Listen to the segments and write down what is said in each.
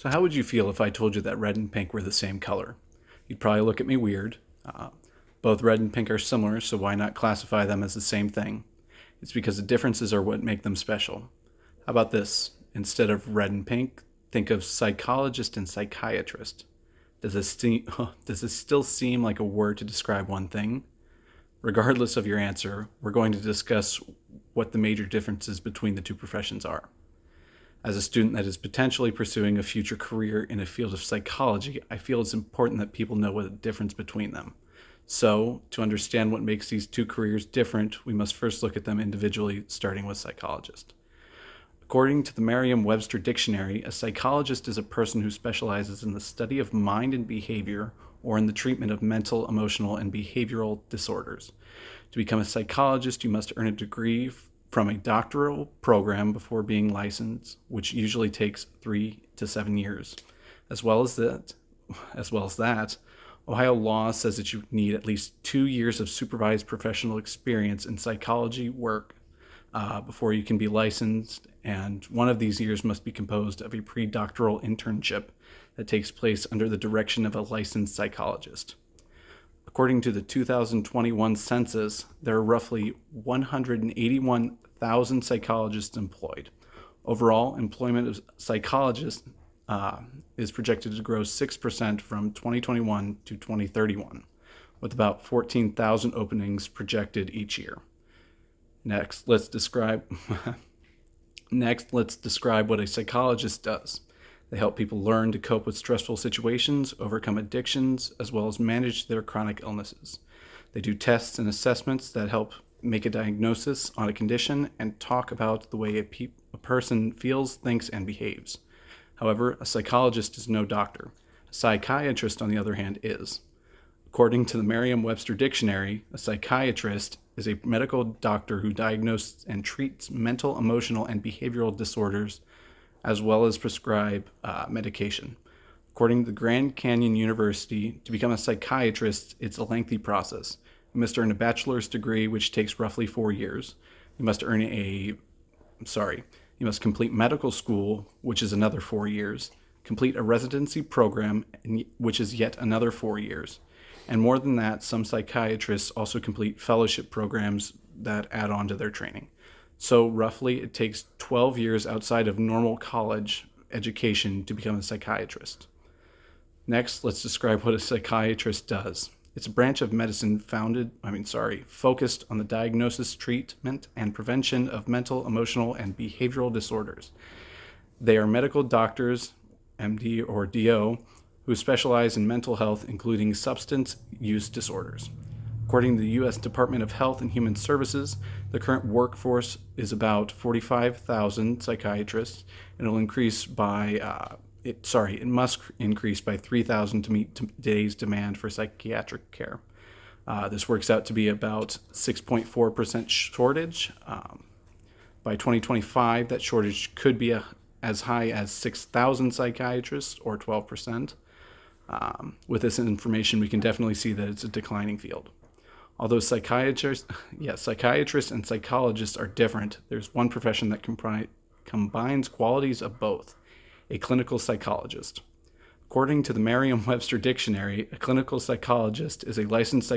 So how would you feel if I told you that red and pink were the same color? You'd probably look at me weird. Both red and pink are similar, so why not classify them as the same thing? It's because the differences are what make them special. How about this? Instead of red and pink, think of psychologist and psychiatrist. Does this still seem like a word to describe one thing? Regardless of your answer, we're going to discuss what the major differences between the two professions are. As a student that is potentially pursuing a future career in a field of psychology, I feel it's important that people know what the difference between them. So, to understand what makes these two careers different, we must first look at them individually, starting with psychologist. According to the Merriam-Webster Dictionary, a psychologist is a person who specializes in the study of mind and behavior or in the treatment of mental, emotional, and behavioral disorders. To become a psychologist, you must earn a degree from a doctoral program before being licensed, which usually takes 3 to 7 years. As well as that, Ohio law says that you need at least 2 years of supervised professional experience in psychology work before you can be licensed, and one of these years must be composed of a pre-doctoral internship that takes place under the direction of a licensed psychologist. According to the 2021 census, there are roughly 181,000 psychologists employed. Overall, employment of psychologists is projected to grow 6% from 2021 to 2031, with about 14,000 openings projected each year. Next, let's describe what a psychologist does. They help people learn to cope with stressful situations, overcome addictions, as well as manage their chronic illnesses. They do tests and assessments that help make a diagnosis on a condition and talk about the way a person feels, thinks, and behaves. However, a psychologist is no doctor. A psychiatrist, on the other hand, is. According to the Merriam-Webster Dictionary, a psychiatrist is a medical doctor who diagnoses and treats mental, emotional, and behavioral disorders, as well as prescribe medication. According to the Grand Canyon University, to become a psychiatrist, it's a lengthy process. You must earn a bachelor's degree, which takes roughly 4 years. You must complete medical school, which is another 4 years, complete a residency program, which is yet another 4 years. And more than that, some psychiatrists also complete fellowship programs that add on to their training. So roughly, it takes 12 years outside of normal college education to become a psychiatrist. Next, let's describe what a psychiatrist does. It's a branch of medicine focused on the diagnosis, treatment, and prevention of mental, emotional, and behavioral disorders. They are medical doctors, MD or DO, who specialize in mental health, including substance use disorders. According to the U.S. Department of Health and Human Services, the current workforce is about 45,000 psychiatrists, and it must increase by 3,000 to meet today's demand for psychiatric care. This works out to be about 6.4% shortage. By 2025, that shortage could be as high as 6,000 psychiatrists, or 12%. With this information, we can definitely see that it's a declining field. Although psychiatrists and psychologists are different, there's one profession that combines qualities of both: a clinical psychologist. According to the Merriam-Webster Dictionary, a clinical psychologist is a licensed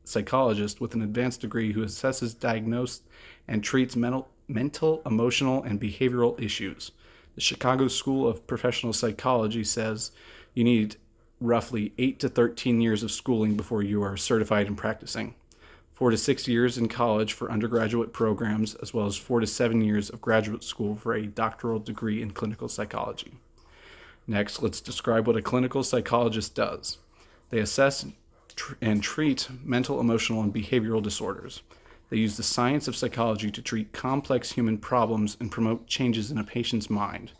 psychologist with an advanced degree who assesses, diagnoses, and treats mental, emotional, and behavioral issues. The Chicago School of Professional Psychology says you need roughly 8 to 13 years of schooling before you are certified and practicing, 4 to 6 years in college for undergraduate programs, as well as 4 to 7 years of graduate school for a doctoral degree in clinical psychology. Next, let's describe what a clinical psychologist does. They assess and treat mental, emotional, and behavioral disorders. They use the science of psychology to treat complex human problems and promote changes in a patient's mind.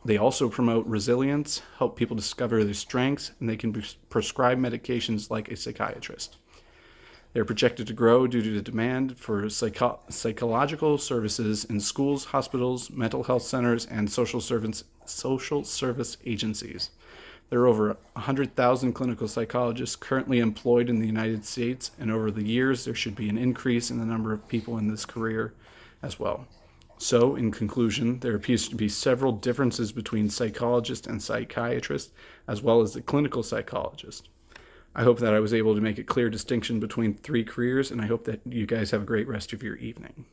They also promote resilience, help people discover their strengths, and they can prescribe medications like a psychiatrist. They're projected to grow due to the demand for psychological services in schools, hospitals, mental health centers, and social service agencies. There are over 100,000 clinical psychologists currently employed in the United States, and over the years, there should be an increase in the number of people in this career as well. So, in conclusion, there appears to be several differences between psychologists and psychiatrists, as well as the clinical psychologist. I hope that I was able to make a clear distinction between three careers, and I hope that you guys have a great rest of your evening.